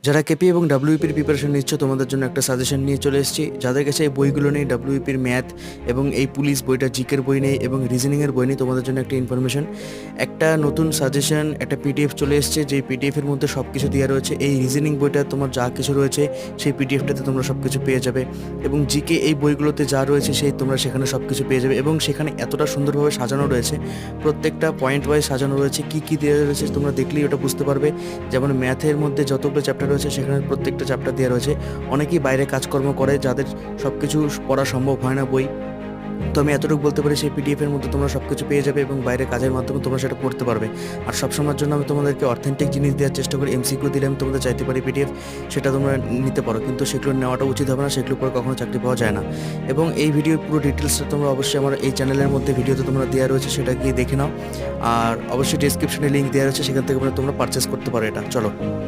যারা কেপি এবং ডাব্লিউপির প্রিপারেশন নিচ্ছ তোমাদের জন্য একটা সাজেশন নিয়ে চলে এসেছি। যাদের কাছে এই বইগুলো নেই, ডাব্লিউপির ম্যাথ এবং এই পুলিশ বইটা, জিকের বই নেই এবং রিজনিংয়ের বই নেই, তোমাদের জন্য একটা ইনফরমেশন, একটা নতুন সাজেশন, একটা পিডিএফ চলে এসেছে। যেই পিডিএফের মধ্যে সব কিছু দেওয়া রয়েছে। এই রিজনিং বইটা তোমার যা কিছু রয়েছে সেই পিডিএফটাতে তোমরা সব কিছু পেয়ে যাবে, এবং জিকে এই বইগুলোতে যা রয়েছে সেই তোমরা সেখানে সব কিছু পেয়ে যাবে। এবং সেখানে এতটা সুন্দরভাবে সাজানো রয়েছে, প্রত্যেকটা পয়েন্ট ওয়াইজ সাজানো রয়েছে, কী কী দেওয়া রয়েছে তোমরা দেখলেই ওটা বুঝতে পারবে। যেমন ম্যাথের মধ্যে যতগুলো চ্যাপ্টার রয়েছে সেখানে প্রত্যেকটা চ্যাপ্টার দেওয়া রয়েছে। অনেকেই বাইরে কাজকর্ম করে, যাদের সব কিছু পড়া সম্ভব হয় না বই, তো আমি এতটুকু বলতে পারি সেই পিডিএফের মধ্যে তোমরা সব কিছু পেয়ে যাবে এবং বাইরে কাজের মাধ্যমে তোমরা সেটা পড়তে পারবে। আর সবসময়ের জন্য আমি তোমাদেরকে অথেন্টিক জিনিস দেওয়ার চেষ্টা করি। এমসিকিউ দিলে আমি তোমাদের চাইতে পারি পিডিএফ, সেটা তোমরা নিতে পারো, কিন্তু সেগুলো নেওয়াটা উচিত হবে না, সেগুলো পরে কখনো চাকরি পাওয়া যায় না। এবং এই ভিডিওর পুরো ডিটেলসটা তোমরা অবশ্যই আমার এই চ্যানেলের মধ্যে ভিডিওতে তোমরা দেওয়া রয়েছে, সেটা গিয়ে দেখে নাও। আর অবশ্যই ডেসক্রিপশনে লিঙ্ক দেওয়া রয়েছে, সেখান থেকে তোমরা পারচেস করতে পারো এটা। চলো।